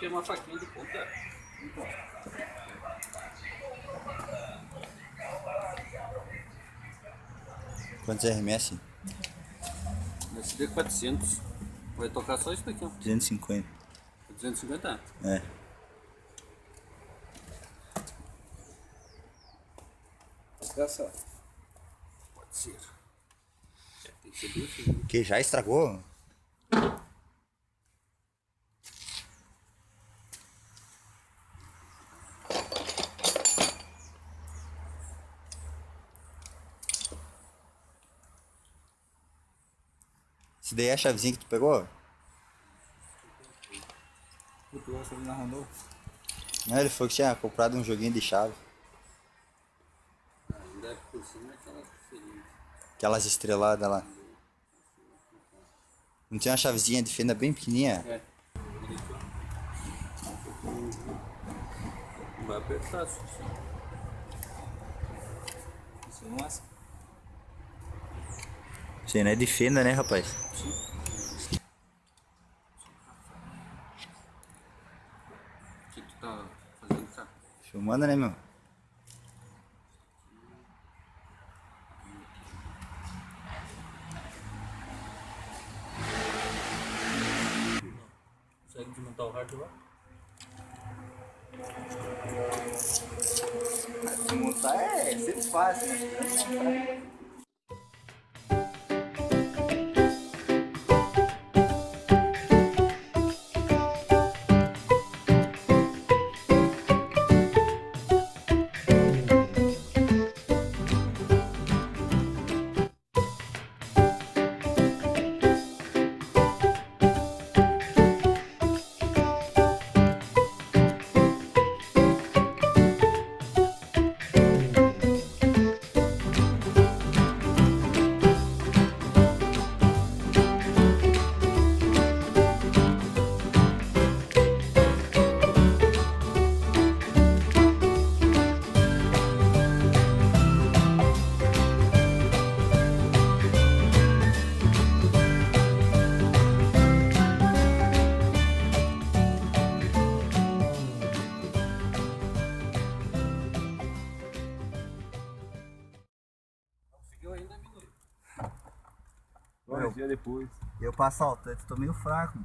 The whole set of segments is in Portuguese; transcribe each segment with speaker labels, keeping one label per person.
Speaker 1: tem uma faquinha de ponta.
Speaker 2: Quantos RMS?
Speaker 1: Esse D 400. Vai tocar só isso daqui, ó.
Speaker 2: 250.
Speaker 1: 250?
Speaker 2: É.
Speaker 1: Olha só. Pode ser. Tem que ser duas.
Speaker 2: Que já estragou? Esse daí é a chavezinha que tu pegou?
Speaker 3: Eu pegou a chave na Rondô.
Speaker 2: Não, ele falou que tinha comprado um joguinho de chave.
Speaker 1: Ainda por cima é aquela diferente.
Speaker 2: Aquelas estreladas lá. Não tem uma chavezinha de fenda bem pequenininha?
Speaker 1: É. Vai apertar, assim.
Speaker 3: Isso é massa.
Speaker 2: Isso aí não é de fenda, né, rapaz?
Speaker 1: O que tu tá fazendo, cara?
Speaker 2: Filmando, né, meu?
Speaker 1: Consegue desmontar o hardware lá?
Speaker 2: Montar é sempre fácil, né?
Speaker 1: Conseguiu ainda, amigo?
Speaker 3: Agora dia depois.
Speaker 2: Eu pra assaltante tô meio fraco.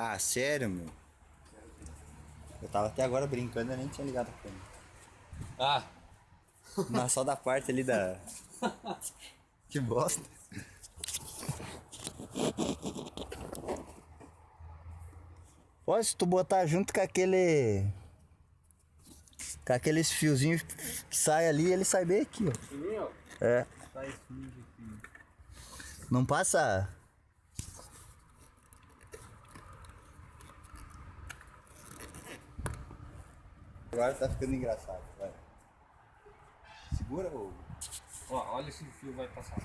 Speaker 2: Ah, sério, meu? Eu tava até agora brincando, eu nem tinha ligado a câmera.
Speaker 1: Ah!
Speaker 2: Mas só da parte ali da... Que bosta. Pô, se tu botar junto com aquele... Com aqueles fiozinhos que sai ali, ele sai bem aqui, ó.
Speaker 1: Fininho, ó.
Speaker 2: É.
Speaker 3: Tá sujo aqui.
Speaker 2: Não passa... Agora tá ficando engraçado, vai. Segura o...
Speaker 1: Ó, olha se o fio vai passar.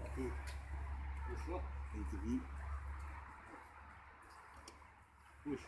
Speaker 2: Aqui.
Speaker 1: Puxou?
Speaker 2: Tem que vir.
Speaker 1: Puxa.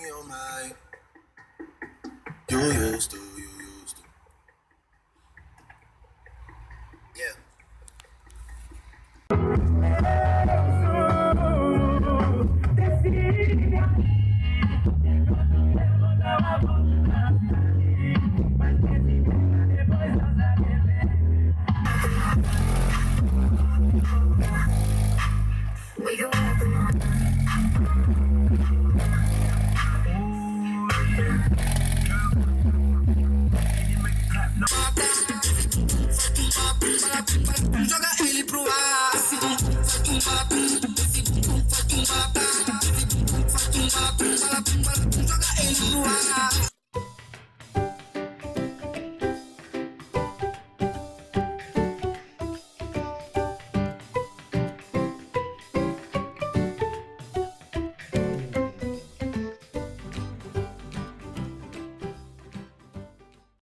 Speaker 4: me all night. You used to